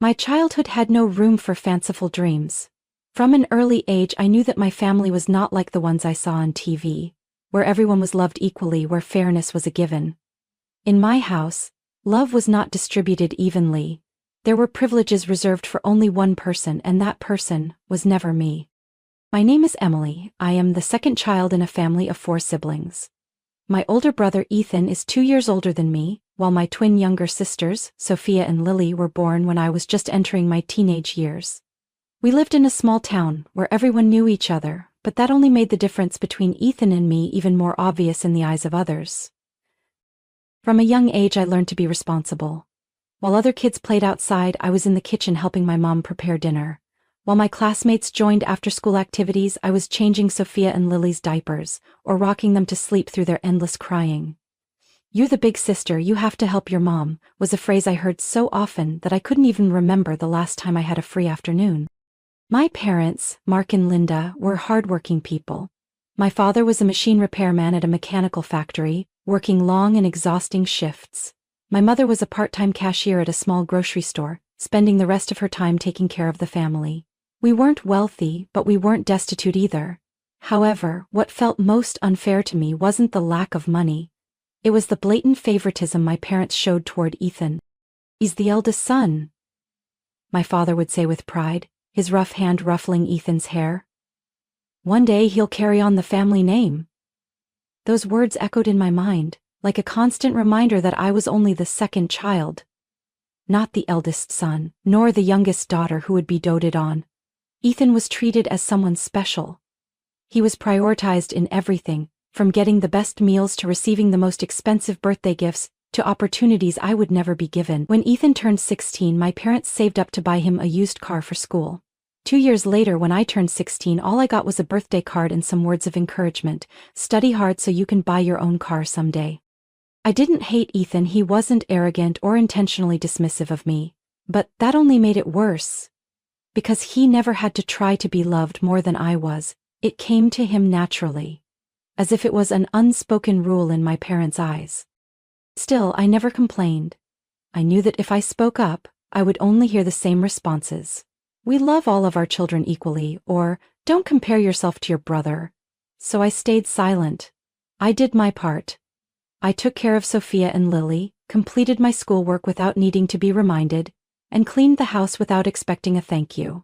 My childhood had no room for fanciful dreams. From an early age I knew that my family was not like the ones I saw on TV, where everyone was loved equally, where fairness was a given. In my house, love was not distributed evenly. There were privileges reserved for only one person, and that person was never me. My name is Emily. I am the second child in a family of 4 siblings. My older brother Ethan is 2 years older than me, while my twin younger sisters, Sophia and Lily, were born when I was just entering my teenage years. We lived in a small town where everyone knew each other, but that only made the difference between Ethan and me even more obvious in the eyes of others. From a young age I learned to be responsible. While other kids played outside, I was in the kitchen helping my mom prepare dinner. While my classmates joined after-school activities, I was changing Sophia and Lily's diapers, or rocking them to sleep through their endless crying. "You're the big sister, you have to help your mom," was a phrase I heard so often that I couldn't even remember the last time I had a free afternoon. My parents, Mark and Linda, were hardworking people. My father was a machine repairman at a mechanical factory, working long and exhausting shifts. My mother was a part-time cashier at a small grocery store, spending the rest of her time taking care of the family. We weren't wealthy, but we weren't destitute either. However, what felt most unfair to me wasn't the lack of money. It was the blatant favoritism my parents showed toward Ethan. "He's the eldest son," my father would say with pride, his rough hand ruffling Ethan's hair. "One day he'll carry on the family name." Those words echoed in my mind, like a constant reminder that I was only the second child. Not the eldest son, nor the youngest daughter who would be doted on. Ethan was treated as someone special. He was prioritized in everything, from getting the best meals to receiving the most expensive birthday gifts, to opportunities I would never be given. When Ethan turned 16, my parents saved up to buy him a used car for school. 2 years later, when I turned 16, all I got was a birthday card and some words of encouragement: "Study hard so you can buy your own car someday." I didn't hate Ethan, he wasn't arrogant or intentionally dismissive of me. But that only made it worse. Because he never had to try to be loved more than I was, it came to him naturally. As if it was an unspoken rule in my parents' eyes. Still, I never complained. I knew that if I spoke up, I would only hear the same responses. "We love all of our children equally," or "Don't compare yourself to your brother." So I stayed silent. I did my part. I took care of Sophia and Lily, completed my schoolwork without needing to be reminded, and cleaned the house without expecting a thank you.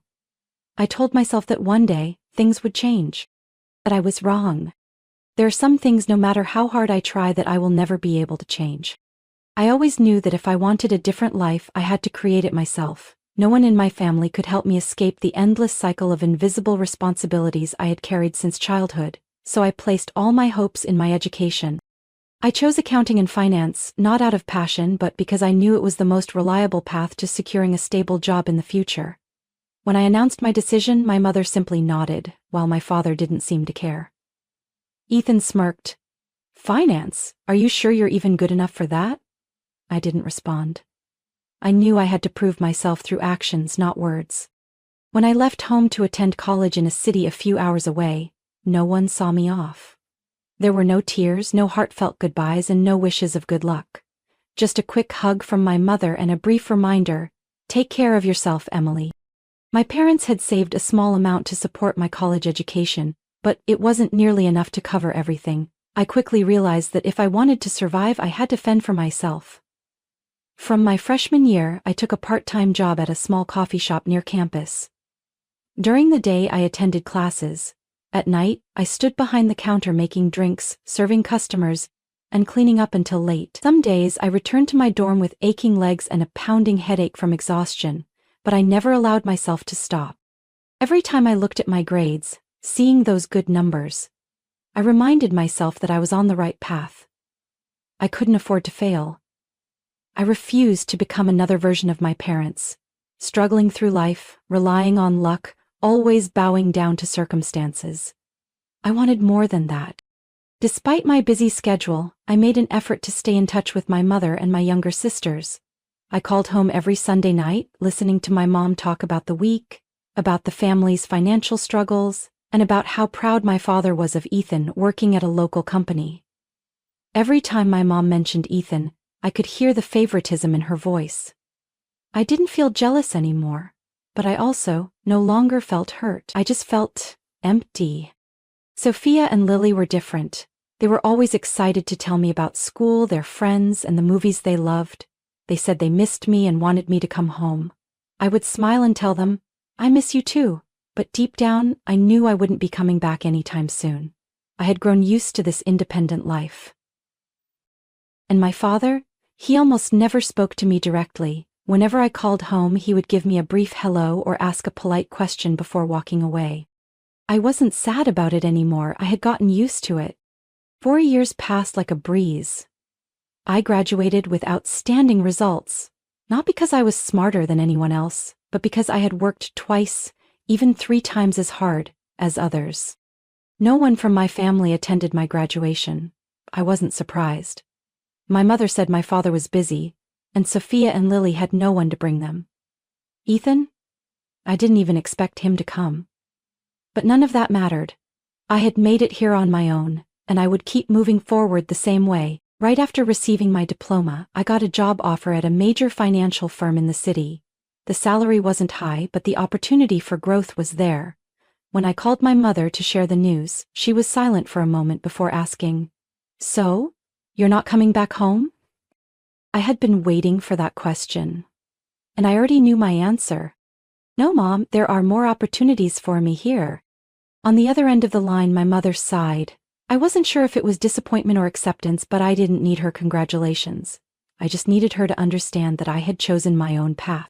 I told myself that one day, things would change. But I was wrong. There are some things, no matter how hard I try, that I will never be able to change. I always knew that if I wanted a different life, I had to create it myself. No one in my family could help me escape the endless cycle of invisible responsibilities I had carried since childhood, so I placed all my hopes in my education. I chose accounting and finance, not out of passion but because I knew it was the most reliable path to securing a stable job in the future. When I announced my decision, my mother simply nodded, while my father didn't seem to care. Ethan smirked. "Finance? Are you sure you're even good enough for that?" I didn't respond. I knew I had to prove myself through actions, not words. When I left home to attend college in a city a few hours away, no one saw me off. There were no tears, no heartfelt goodbyes, and no wishes of good luck. Just a quick hug from my mother and a brief reminder: "Take care of yourself, Emily." My parents had saved a small amount to support my college education, but it wasn't nearly enough to cover everything. I quickly realized that if I wanted to survive, I had to fend for myself. From my freshman year, I took a part-time job at a small coffee shop near campus. During the day, I attended classes. At night, I stood behind the counter making drinks, serving customers, and cleaning up until late. Some days, I returned to my dorm with aching legs and a pounding headache from exhaustion, but I never allowed myself to stop. Every time I looked at my grades, seeing those good numbers, I reminded myself that I was on the right path. I couldn't afford to fail. I refused to become another version of my parents, struggling through life, relying on luck, always bowing down to circumstances. I wanted more than that. Despite my busy schedule, I made an effort to stay in touch with my mother and my younger sisters. I called home every Sunday night, listening to my mom talk about the week, about the family's financial struggles, and about how proud my father was of Ethan working at a local company. Every time my mom mentioned Ethan, I could hear the favoritism in her voice. I didn't feel jealous anymore, but I also no longer felt hurt. I just felt empty. Sophia and Lily were different. They were always excited to tell me about school, their friends, and the movies they loved. They said they missed me and wanted me to come home. I would smile and tell them, "I miss you too," but deep down, I knew I wouldn't be coming back anytime soon. I had grown used to this independent life. And my father? He almost never spoke to me directly. Whenever I called home, he would give me a brief hello or ask a polite question before walking away. I wasn't sad about it anymore. I had gotten used to it. 4 years passed like a breeze. I graduated with outstanding results, not because I was smarter than anyone else, but because I had worked twice, even 3 times as hard as others. No one from my family attended my graduation. I wasn't surprised. My mother said my father was busy, and Sophia and Lily had no one to bring them. Ethan? I didn't even expect him to come. But none of that mattered. I had made it here on my own, and I would keep moving forward the same way. Right after receiving my diploma, I got a job offer at a major financial firm in the city. The salary wasn't high, but the opportunity for growth was there. When I called my mother to share the news, she was silent for a moment before asking, "So, you're not coming back home?" I had been waiting for that question. And I already knew my answer. "No, Mom, there are more opportunities for me here." On the other end of the line, my mother sighed. I wasn't sure if it was disappointment or acceptance, but I didn't need her congratulations. I just needed her to understand that I had chosen my own path.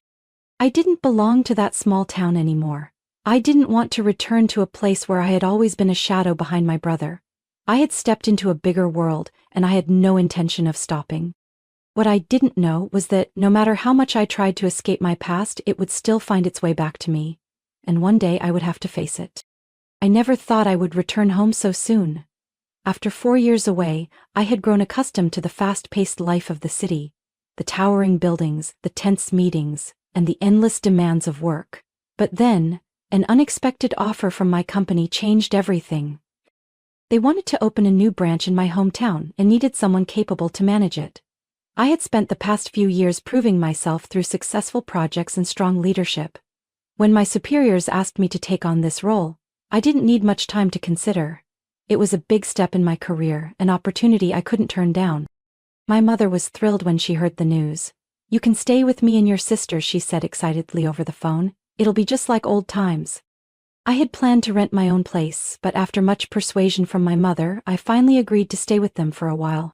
I didn't belong to that small town anymore. I didn't want to return to a place where I had always been a shadow behind my brother. I had stepped into a bigger world, and I had no intention of stopping. What I didn't know was that no matter how much I tried to escape my past, it would still find its way back to me. And one day I would have to face it. I never thought I would return home so soon. After 4 years away, I had grown accustomed to the fast-paced life of the city, the towering buildings, the tense meetings, and the endless demands of work. But then, an unexpected offer from my company changed everything. They wanted to open a new branch in my hometown and needed someone capable to manage it. I had spent the past few years proving myself through successful projects and strong leadership. When my superiors asked me to take on this role, I didn't need much time to consider. It was a big step in my career, an opportunity I couldn't turn down. My mother was thrilled when she heard the news. "You can stay with me and your sister," she said excitedly over the phone. "It'll be just like old times." I had planned to rent my own place, but after much persuasion from my mother, I finally agreed to stay with them for a while.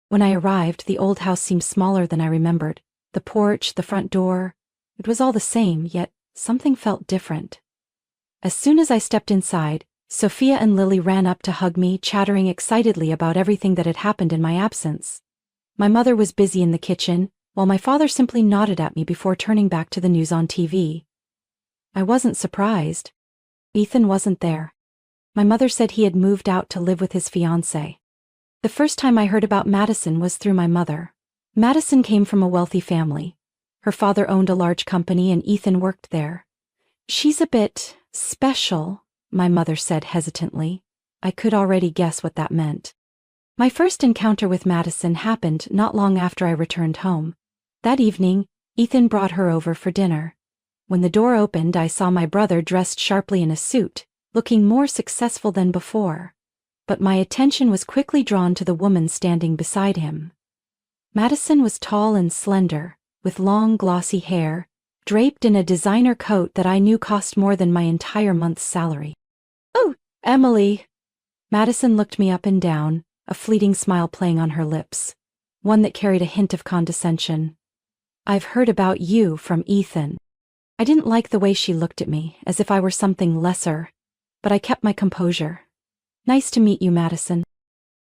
When I arrived, the old house seemed smaller than I remembered. The porch, the front door, it was all the same, yet something felt different. As soon as I stepped inside, Sophia and Lily ran up to hug me, chattering excitedly about everything that had happened in my absence. My mother was busy in the kitchen, while my father simply nodded at me before turning back to the news on TV. I wasn't surprised. Ethan wasn't there. My mother said he had moved out to live with his fiancée. The first time I heard about Madison was through my mother. Madison came from a wealthy family. Her father owned a large company and Ethan worked there. "She's a bit special," my mother said hesitantly. I could already guess what that meant. My first encounter with Madison happened not long after I returned home. That evening, Ethan brought her over for dinner. When the door opened, I saw my brother dressed sharply in a suit, looking more successful than before. But my attention was quickly drawn to the woman standing beside him. Madison was tall and slender, with long glossy hair, draped in a designer coat that I knew cost more than my entire month's salary. "Oh, Emily!" Madison looked me up and down, a fleeting smile playing on her lips, one that carried a hint of condescension. "I've heard about you from Ethan." I didn't like the way she looked at me, as if I were something lesser, but I kept my composure. "Nice to meet you, Madison."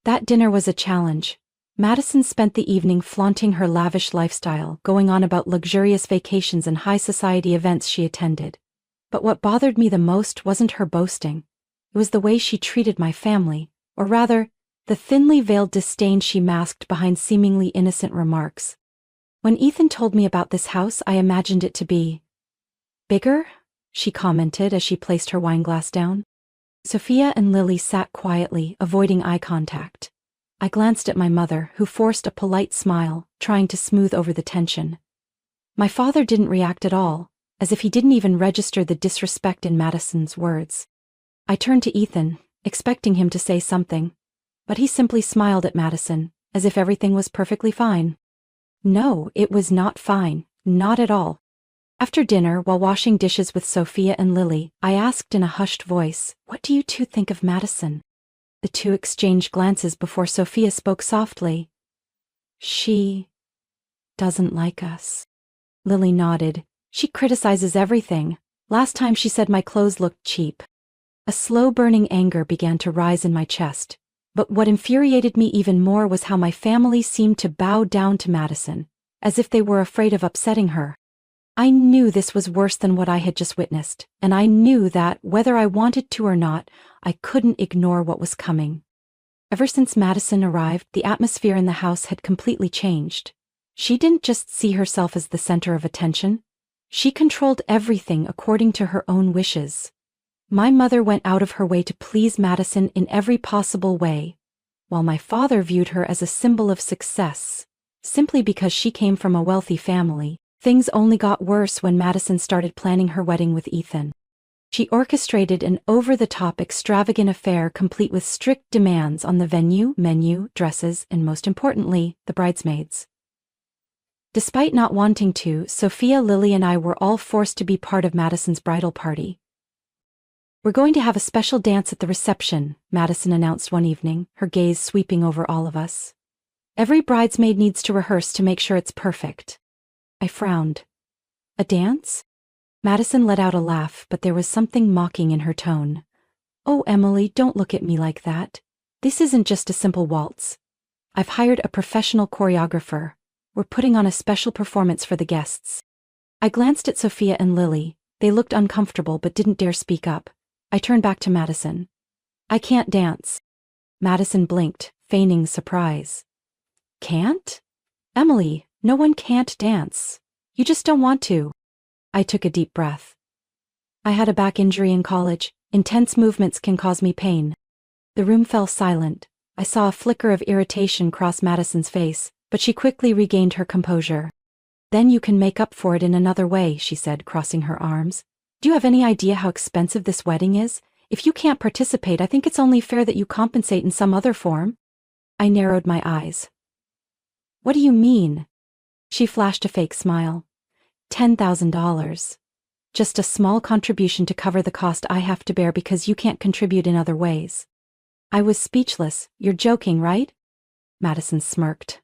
That dinner was a challenge. Madison spent the evening flaunting her lavish lifestyle, going on about luxurious vacations and high society events she attended. But what bothered me the most wasn't her boasting. It was the way she treated my family, or rather, the thinly veiled disdain she masked behind seemingly innocent remarks. When Ethan told me about this house, I imagined it to be bigger, she commented as she placed her wineglass down. Sophia and Lily sat quietly, avoiding eye contact. I glanced at my mother, who forced a polite smile, trying to smooth over the tension. My father didn't react at all, as if he didn't even register the disrespect in Madison's words. I turned to Ethan, expecting him to say something, but he simply smiled at Madison, as if everything was perfectly fine. No, it was not fine, not at all. After dinner, while washing dishes with Sophia and Lily, I asked in a hushed voice, "What do you two think of Madison?" The two exchanged glances before Sophia spoke softly. "She doesn't like us." Lily nodded. "She criticizes everything. Last time she said my clothes looked cheap." A slow burning anger began to rise in my chest, but what infuriated me even more was how my family seemed to bow down to Madison, as if they were afraid of upsetting her. I knew this was worse than what I had just witnessed, and I knew that, whether I wanted to or not, I couldn't ignore what was coming. Ever since Madison arrived, the atmosphere in the house had completely changed. She didn't just see herself as the center of attention. She controlled everything according to her own wishes. My mother went out of her way to please Madison in every possible way, while my father viewed her as a symbol of success. Simply because she came from a wealthy family, things only got worse when Madison started planning her wedding with Ethan. She orchestrated an over-the-top extravagant affair complete with strict demands on the venue, menu, dresses, and most importantly, the bridesmaids. Despite not wanting to, Sophia, Lily, and I were all forced to be part of Madison's bridal party. "We're going to have a special dance at the reception," Madison announced one evening, her gaze sweeping over all of us. "Every bridesmaid needs to rehearse to make sure it's perfect." I frowned. "A dance?" Madison let out a laugh, but there was something mocking in her tone. "Oh, Emily, don't look at me like that. This isn't just a simple waltz. I've hired a professional choreographer. We're putting on a special performance for the guests." I glanced at Sophia and Lily. They looked uncomfortable but didn't dare speak up. I turned back to Madison. "I can't dance." Madison blinked, feigning surprise. "Can't?" "Emily, no one can't dance. You just don't want to." I took a deep breath. "I had a back injury in college. Intense movements can cause me pain." The room fell silent. I saw a flicker of irritation cross Madison's face, but she quickly regained her composure. "Then you can make up for it in another way," she said, crossing her arms. "Do you have any idea how expensive this wedding is? If you can't participate, I think it's only fair that you compensate in some other form." I narrowed my eyes. "What do you mean?" She flashed a fake smile. $10,000. Just a small contribution to cover the cost I have to bear because you can't contribute in other ways." I was speechless. "You're joking, right?" Madison smirked.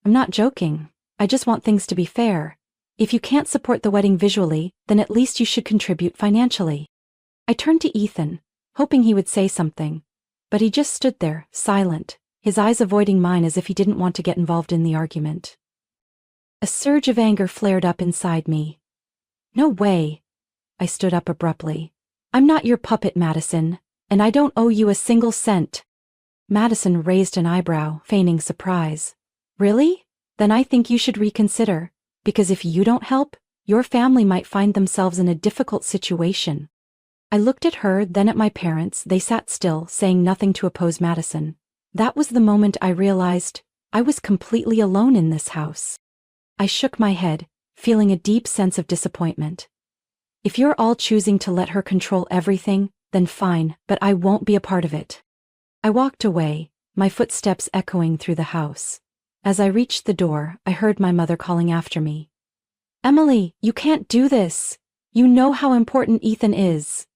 "I'm not joking. I just want things to be fair. If you can't support the wedding visually, then at least you should contribute financially." I turned to Ethan, hoping he would say something, but he just stood there, silent, his eyes avoiding mine as if he didn't want to get involved in the argument. A surge of anger flared up inside me. "No way." I stood up abruptly. "I'm not your puppet, Madison, and I don't owe you a single cent." Madison raised an eyebrow, feigning surprise. "Really? Then I think you should reconsider. Because if you don't help, your family might find themselves in a difficult situation." I looked at her, then at my parents. They sat still, saying nothing to oppose Madison. That was the moment I realized I was completely alone in this house. I shook my head, feeling a deep sense of disappointment. "If you're all choosing to let her control everything, then fine, but I won't be a part of it." I walked away, my footsteps echoing through the house. As I reached the door, I heard my mother calling after me. "Emily, you can't do this. You know how important Ethan is."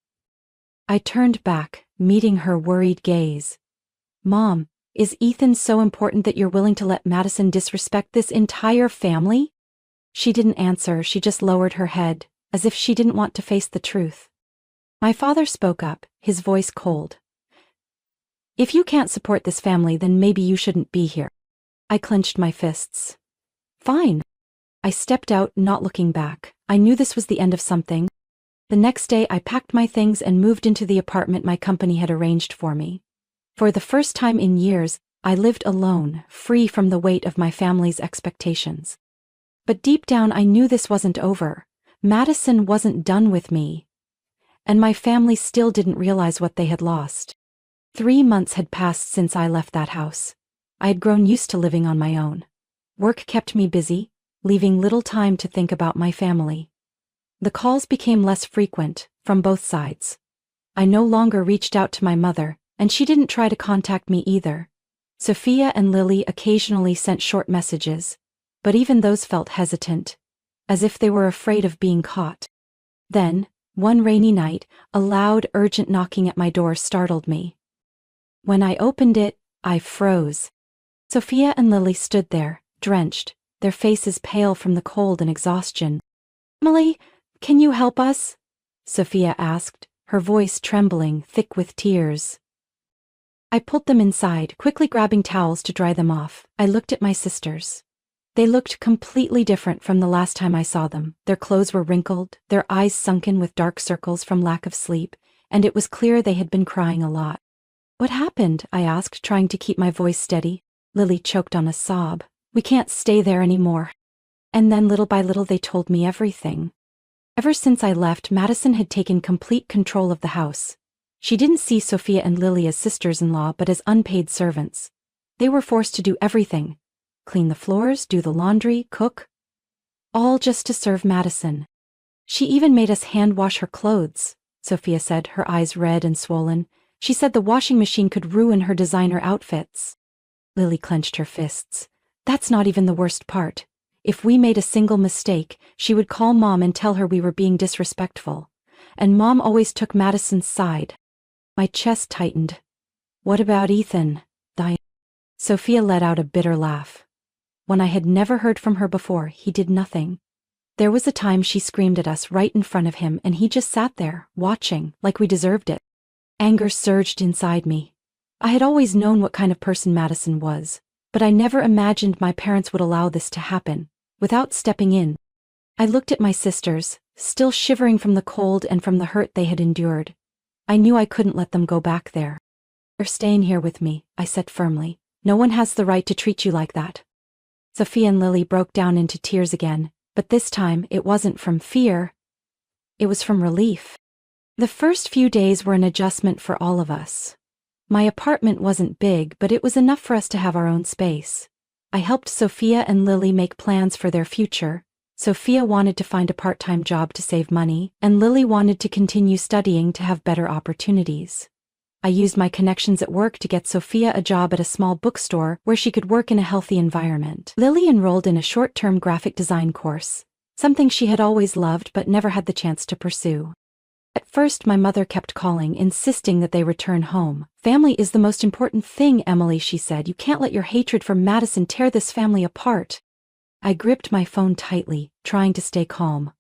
I turned back, meeting her worried gaze. "Mom, is Ethan so important that you're willing to let Madison disrespect this entire family?" She didn't answer, she just lowered her head, as if she didn't want to face the truth. My father spoke up, his voice cold. "If you can't support this family, then maybe you shouldn't be here." I clenched my fists. "Fine." I stepped out, not looking back. I knew this was the end of something. The next day I packed my things and moved into the apartment my company had arranged for me. For the first time in years, I lived alone, free from the weight of my family's expectations. But deep down I knew this wasn't over. Madison wasn't done with me. And my family still didn't realize what they had lost. 3 months had passed since I left that house. I had grown used to living on my own. Work kept me busy, leaving little time to think about my family. The calls became less frequent, from both sides. I no longer reached out to my mother, and she didn't try to contact me either. Sophia and Lily occasionally sent short messages, but even those felt hesitant, as if they were afraid of being caught. Then, one rainy night, a loud, urgent knocking at my door startled me. When I opened it, I froze. Sophia and Lily stood there, drenched, their faces pale from the cold and exhaustion. "Emily, can you help us?" Sophia asked, her voice trembling, thick with tears. I pulled them inside, quickly grabbing towels to dry them off. I looked at my sisters. They looked completely different from the last time I saw them. Their clothes were wrinkled, their eyes sunken with dark circles from lack of sleep, and it was clear they had been crying a lot. "What happened?" I asked, trying to keep my voice steady. Lily choked on a sob. "We can't stay there anymore." And then little by little they told me everything. Ever since I left, Madison had taken complete control of the house. She didn't see Sophia and Lily as sisters-in-law but as unpaid servants. They were forced to do everything. Clean the floors, do the laundry, cook. All just to serve Madison. "She even made us hand wash her clothes," Sophia said, her eyes red and swollen. "She said the washing machine could ruin her designer outfits." Lily clenched her fists. "That's not even the worst part. If we made a single mistake, she would call Mom and tell her we were being disrespectful. And Mom always took Madison's side." My chest tightened. "What about Ethan?" Sophia let out a bitter laugh. When I had never heard from her before, he did nothing. There was a time she screamed at us right in front of him and he just sat there, watching, like we deserved it. Anger surged inside me. I had always known what kind of person Madison was, but I never imagined my parents would allow this to happen, without stepping in. I looked at my sisters, still shivering from the cold and from the hurt they had endured. I knew I couldn't let them go back there. "You're staying here with me," I said firmly. "No one has the right to treat you like that." Sophia and Lily broke down into tears again, but this time it wasn't from fear. It was from relief. The first few days were an adjustment for all of us. My apartment wasn't big, but it was enough for us to have our own space. I helped Sophia and Lily make plans for their future. Sophia wanted to find a part-time job to save money, and Lily wanted to continue studying to have better opportunities. I used my connections at work to get Sophia a job at a small bookstore where she could work in a healthy environment. Lily enrolled in a short-term graphic design course, something she had always loved but never had the chance to pursue. At first, my mother kept calling, insisting that they return home. "Family is the most important thing, Emily," she said. "You can't let your hatred for Madison tear this family apart." I gripped my phone tightly, trying to stay calm.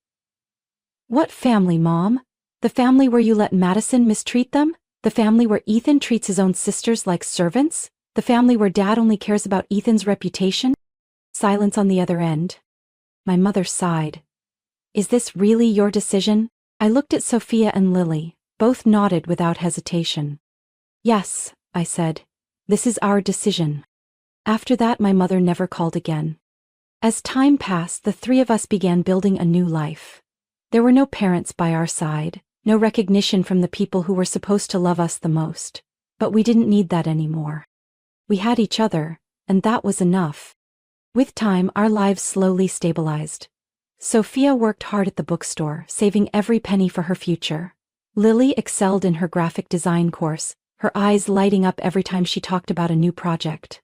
"What family, Mom? The family where you let Madison mistreat them? The family where Ethan treats his own sisters like servants? The family where Dad only cares about Ethan's reputation?" Silence on the other end. My mother sighed. "Is this really your decision?" I looked at Sophia and Lily. Both nodded without hesitation. "Yes," I said. "This is our decision." After that, my mother never called again. As time passed, the three of us began building a new life. There were no parents by our side, no recognition from the people who were supposed to love us the most. But we didn't need that anymore. We had each other, and that was enough. With time, our lives slowly stabilized. Sophia worked hard at the bookstore, saving every penny for her future. Lily excelled in her graphic design course, her eyes lighting up every time she talked about a new project.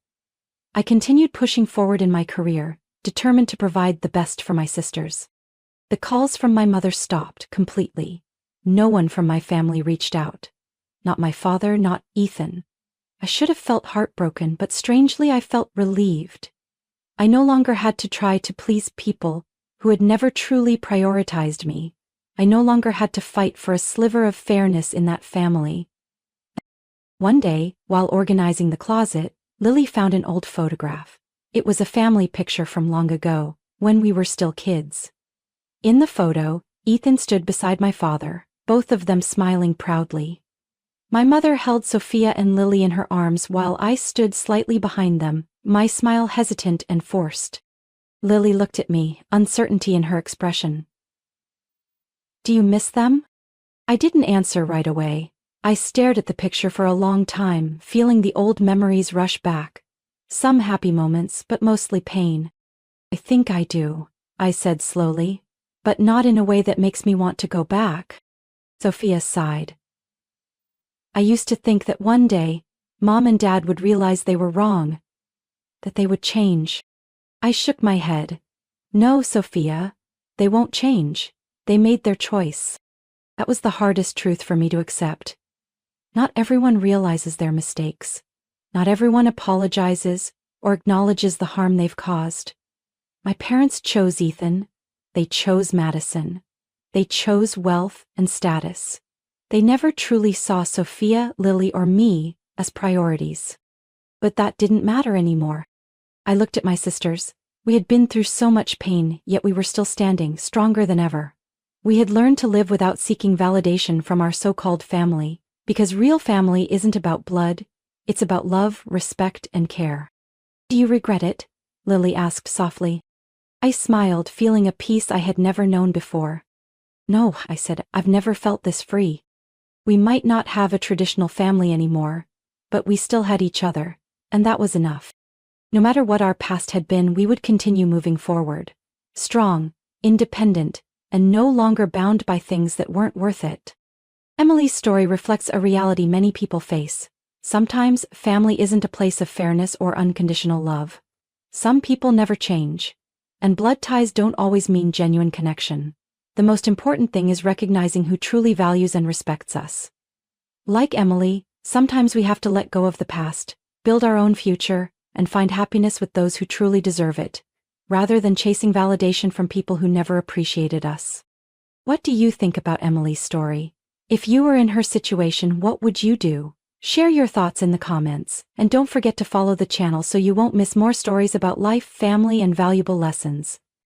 I continued pushing forward in my career, determined to provide the best for my sisters. The calls from my mother stopped completely. No one from my family reached out. Not my father, not Ethan. I should have felt heartbroken, but strangely I felt relieved. I no longer had to try to please people who had never truly prioritized me. I no longer had to fight for a sliver of fairness in that family. One day, while organizing the closet, Lily found an old photograph. It was a family picture from long ago, when we were still kids. In the photo, Ethan stood beside my father, both of them smiling proudly. My mother held Sophia and Lily in her arms while I stood slightly behind them, my smile hesitant and forced. Lily looked at me, uncertainty in her expression. "Do you miss them?" I didn't answer right away. I stared at the picture for a long time, feeling the old memories rush back. Some happy moments, but mostly pain. I think I do, I said slowly, but not in a way that makes me want to go back. Sophia sighed. I used to think that one day, Mom and Dad would realize they were wrong, that they would change. I shook my head. No, Sophia, they won't change. They made their choice. That was the hardest truth for me to accept. Not everyone realizes their mistakes. Not everyone apologizes or acknowledges the harm they've caused. My parents chose Ethan. They chose Madison. They chose wealth and status. They never truly saw Sophia, Lily, or me as priorities. But that didn't matter anymore. I looked at my sisters. We had been through so much pain, yet we were still standing, stronger than ever. We had learned to live without seeking validation from our so-called family, because real family isn't about blood, it's about love, respect, and care. Do you regret it? Lily asked softly. I smiled, feeling a peace I had never known before. No, I said, I've never felt this free. We might not have a traditional family anymore, but we still had each other, and that was enough. No matter what our past had been, we would continue moving forward. Strong, independent, and no longer bound by things that weren't worth it. Emily's story reflects a reality many people face. Sometimes, family isn't a place of fairness or unconditional love. Some people never change. And blood ties don't always mean genuine connection. The most important thing is recognizing who truly values and respects us. Like Emily, sometimes we have to let go of the past, build our own future, and find happiness with those who truly deserve it, rather than chasing validation from people who never appreciated us. What do you think about Emily's story? If you were in her situation, what would you do? Share your thoughts in the comments, and don't forget to follow the channel so you won't miss more stories about life, family, and valuable lessons.